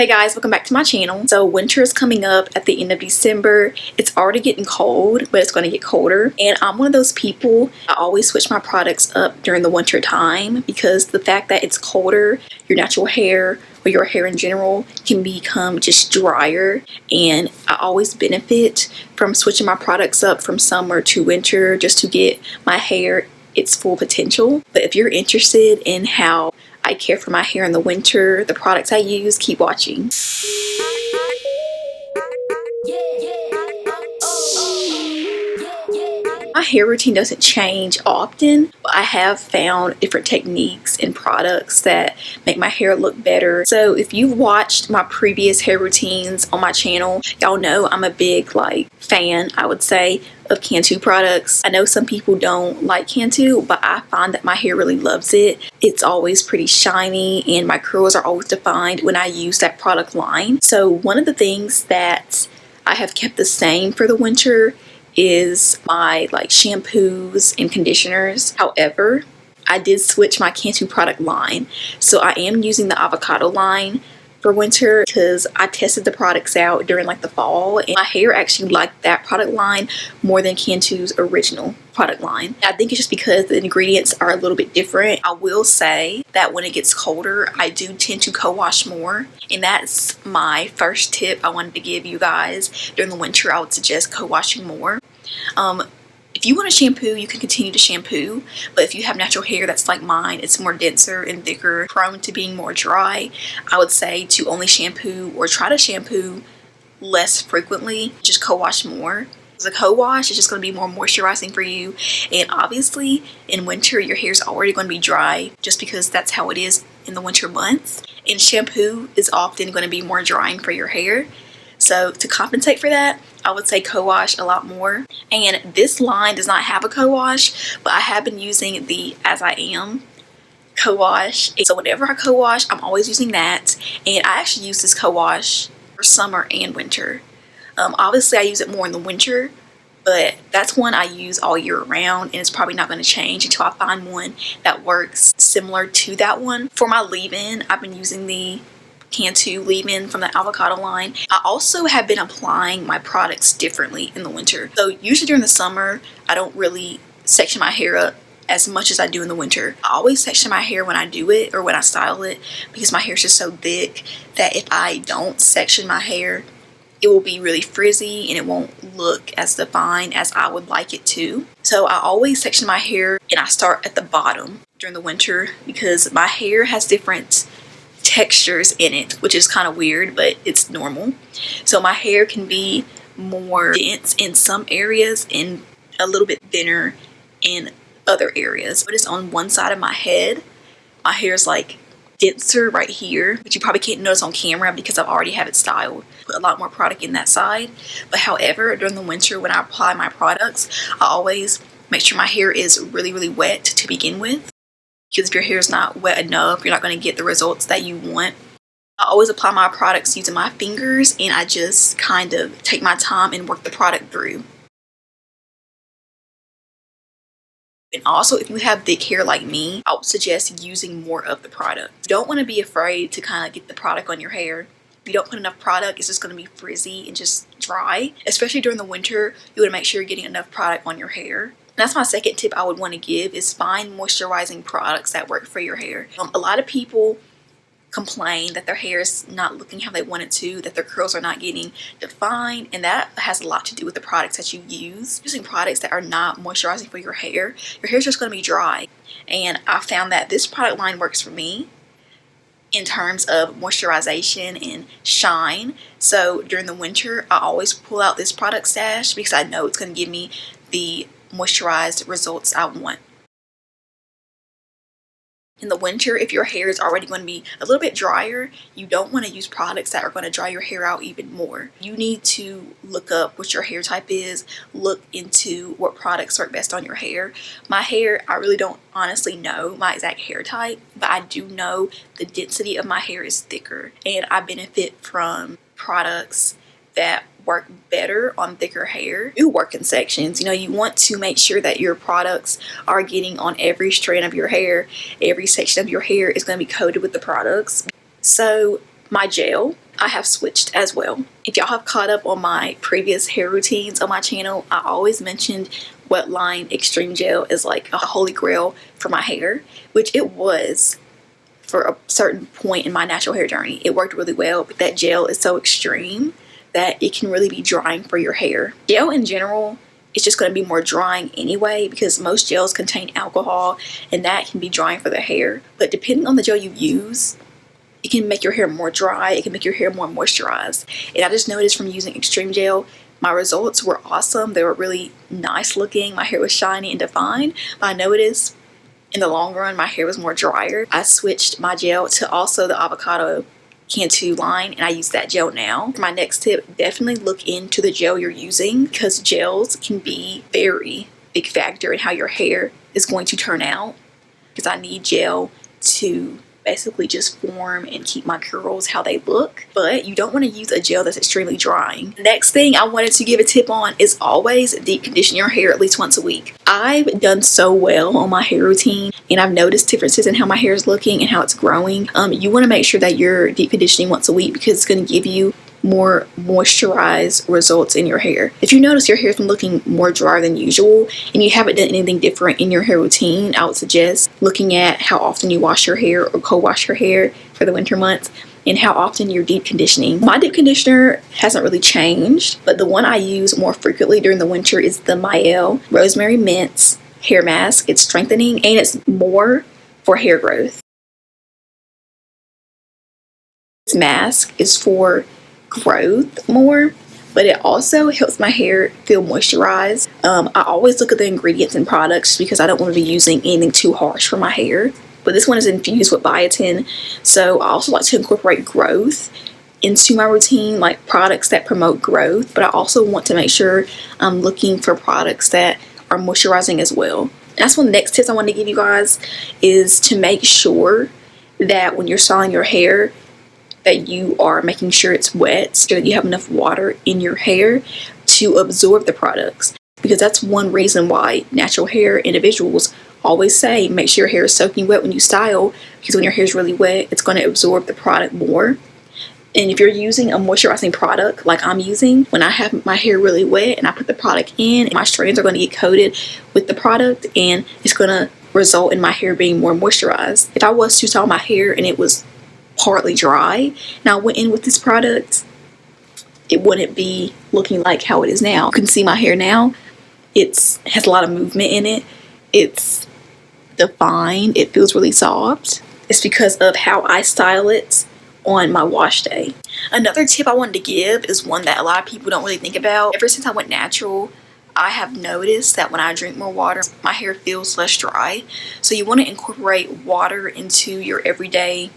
Hey guys, welcome back to my channel. So winter is coming up at the end of December. It's already getting cold, but it's going to get colder. And I'm one of those people, I always switch my products up during the winter time because the fact that it's colder, your natural hair or your hair in general can become just drier. And I always benefit from switching my products up from summer to winter just to get my hair its full potential. But if you're interested in how I care for my hair in the winter, the products I use, keep watching. My hair routine doesn't change often, but I have found different techniques and products that make my hair look better. So if you've watched my previous hair routines on my channel, y'all know I'm a big fan, I would say, of Cantu products. I know some people don't like Cantu, but I find that my hair really loves it. It's always pretty shiny and my curls are always defined when I use that product line. So one of the things that I have kept the same for the winter is my shampoos and conditioners. However, I did switch my Cantu product line. So I am using the avocado line for winter because I tested the products out during the fall and my hair actually liked that product line more than Cantu's original product line. I think it's just because the ingredients are a little bit different. I will say that when it gets colder, I do tend to co-wash more, and that's my first tip I wanted to give you guys. During the winter, I would suggest co-washing more. If you want to shampoo, you can continue to shampoo, but if you have natural hair that's like mine, it's more denser and thicker, prone to being more dry, I would say to only shampoo or try to shampoo less frequently, just co-wash more. The co-wash is just going to be more moisturizing for you, and obviously in winter your hair is already going to be dry just because that's how it is in the winter months, and shampoo is often going to be more drying for your hair. So to compensate for that, I would say co-wash a lot more. And this line does not have a co-wash, but I have been using the As I Am co-wash. So whenever I co-wash, I'm always using that. And I actually use this co-wash for summer and winter. Obviously I use it more in the winter, but that's one I use all year round, and it's probably not going to change until I find one that works similar to that one. For my leave-in, I've been using the Cantu leave-in from the avocado line. I also have been applying my products differently in the winter. So usually during the summer, I don't really section my hair up as much as I do in the winter. I always section my hair when I do it or when I style it because my hair is just so thick that if I don't section my hair, it will be really frizzy and it won't look as defined as I would like it to. So I always section my hair and I start at the bottom during the winter because my hair has different textures in it, which is kind of weird, but it's normal. So my hair can be more dense in some areas and a little bit thinner in other areas. But it's on one side of my head, my hair is denser right here, but you probably can't notice on camera because I've already have it styled. Put a lot more product in that side. But however, during the winter when I apply my products, I always make sure my hair is really wet to begin with. Because if your hair is not wet enough, you're not going to get the results that you want. I always apply my products using my fingers, and I just kind of take my time and work the product through. And also, if you have thick hair like me, I would suggest using more of the product. You don't want to be afraid to kind of get the product on your hair. If you don't put enough product, it's just going to be frizzy and just dry. Especially during the winter, you want to make sure you're getting enough product on your hair. That's my second tip I would want to give is find moisturizing products that work for your hair. A lot of people complain that their hair is not looking how they want it to, that their curls are not getting defined, and that has a lot to do with the products that you use. Using products that are not moisturizing for your hair is just going to be dry. And I found that this product line works for me in terms of moisturization and shine. So during the winter, I always pull out this product stash because I know it's going to give me the moisturized results I want. In the winter, if your hair is already going to be a little bit drier, you don't want to use products that are going to dry your hair out even more. You need to look up what your hair type is, look into what products work best on your hair. My hair, I really don't honestly know my exact hair type, but I do know the density of my hair is thicker, and I benefit from products that work better on thicker hair. Do work in sections. You want to make sure that your products are getting on every strand of your hair. Every section of your hair is going to be coated with the products. So my gel, I have switched as well. If y'all have caught up on my previous hair routines on my channel, I always mentioned Wetline Extreme Gel is like a holy grail for my hair, which it was for a certain point in my natural hair journey. It worked really well, but that gel is so extreme that it can really be drying for your hair. Gel in general is just going to be more drying anyway, because most gels contain alcohol and that can be drying for the hair. But depending on the gel you use, it can make your hair more dry, it can make your hair more moisturized. And I just noticed from using Extreme Gel, my results were awesome. They were really nice looking. My hair was shiny and defined. But I noticed in the long run, my hair was more drier. I switched my gel to also the avocado Cantu line, and I use that gel now. For my next tip, definitely look into the gel you're using, because gels can be a very big factor in how your hair is going to turn out. Because I need gel to basically just form and keep my curls how they look, but you don't want to use a gel that's extremely drying. Next thing I wanted to give a tip on is always deep condition your hair at least once a week. I've done so well on my hair routine, and I've noticed differences in how my hair is looking and how it's growing. You want to make sure that you're deep conditioning once a week, because it's going to give you more moisturized results in your hair. If you notice your hair's been looking more dry than usual and you haven't done anything different in your hair routine, I would suggest looking at how often you wash your hair or co-wash your hair for the winter months, and how often you're deep conditioning. My deep conditioner hasn't really changed, but the one I use more frequently during the winter is the Mielle Rosemary Mints hair mask. It's strengthening and it's more for hair growth. This mask is for growth more, but it also helps my hair feel moisturized. I always look at the ingredients and products because I don't want to be using anything too harsh for my hair. But this one is infused with biotin, so I also like to incorporate growth into my routine, like products that promote growth, but I also want to make sure I'm looking for products that are moisturizing as well. And that's one of the next tips I want to give you guys, is to make sure that when you're styling your hair, that you are making sure it's wet, so that you have enough water in your hair to absorb the products. Because that's one reason why natural hair individuals always say make sure your hair is soaking wet when you style, because when your hair is really wet, it's going to absorb the product more. And if you're using a moisturizing product like I'm using, when I have my hair really wet and I put the product in, my strands are going to get coated with the product and it's going to result in my hair being more moisturized. If I was to style my hair and it was partly dry and I went in with this product, it wouldn't be looking like how it is now. You can see my hair now, it has a lot of movement in it, it's defined, it feels really soft. It's because of how I style it on my wash day. Another tip I wanted to give is one that a lot of people don't really think about. Ever since I went natural, I have noticed that when I drink more water, my hair feels less dry. So you want to incorporate water into your everyday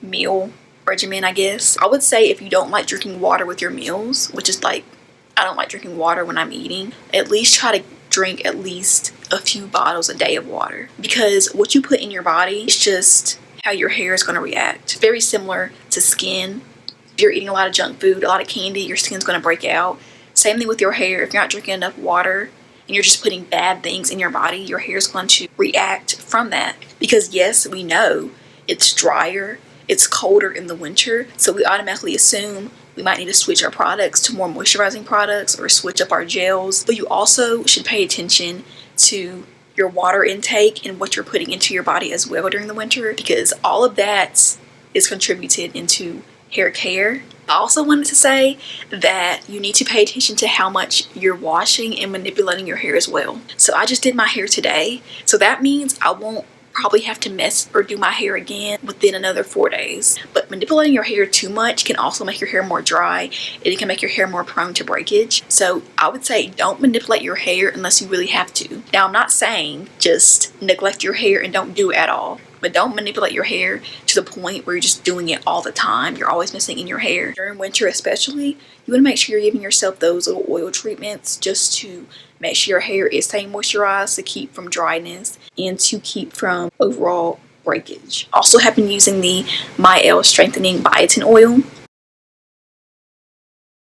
meal regimen, I guess. I would say if you don't like drinking water with your meals, which is like, I don't like drinking water when I'm eating, at least try to drink at least a few bottles a day of water, because what you put in your body is just how your hair is going to react. Very similar to skin. If you're eating a lot of junk food, a lot of candy, your skin's going to break out. Same thing with your hair. If you're not drinking enough water and you're just putting bad things in your body, your hair is going to react from that. Because yes, we know it's drier, it's colder in the winter, so we automatically assume we might need to switch our products to more moisturizing products or switch up our gels. But you also should pay attention to your water intake and what you're putting into your body as well during the winter, because all of that is contributed into hair care. I also wanted to say that you need to pay attention to how much you're washing and manipulating your hair as well. So I just did my hair today, so that means I won't probably have to mess or do my hair again within another 4 days. But manipulating your hair too much can also make your hair more dry, and it can make your hair more prone to breakage. So I would say don't manipulate your hair unless you really have to. Now I'm not saying just neglect your hair and don't do it at all, but don't manipulate your hair to the point where you're just doing it all the time. You're always messing in your hair. During winter especially, you want to make sure you're giving yourself those little oil treatments just to make sure your hair is staying moisturized, to keep from dryness and to keep from overall breakage. Also have been using the Mielle Strengthening Biotin Oil.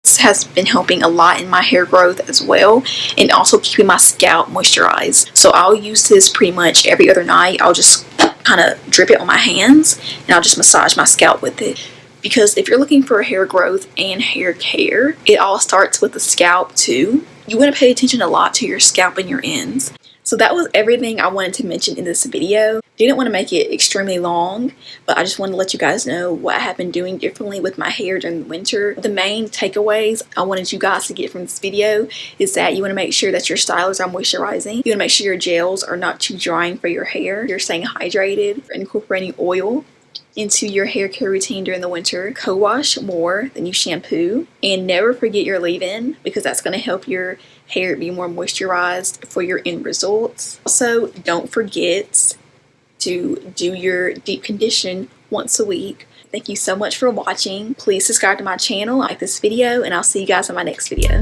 This has been helping a lot in my hair growth as well, and also keeping my scalp moisturized. So I'll use this pretty much every other night. I'll just kind of drip it on my hands and I'll just massage my scalp with it. because if you're looking for hair growth and hair care, it all starts with the scalp too. You want to pay attention a lot to your scalp and your ends. So that was everything I wanted to mention in this video. Didn't want to make it extremely long, but I just wanted to let you guys know what I have been doing differently with my hair during the winter. The main takeaways I wanted you guys to get from this video is that you want to make sure that your stylers are moisturizing. You want to make sure your gels are not too drying for your hair. You're staying hydrated, incorporating oil into your hair care routine during the winter. Co-wash more than you shampoo, and never forget your leave-in, because that's going to help your hair be more moisturized for your end results. Also, don't forget to do your deep condition once a week. Thank you so much for watching. Please subscribe to my channel, like this video, and I'll see you guys in my next video.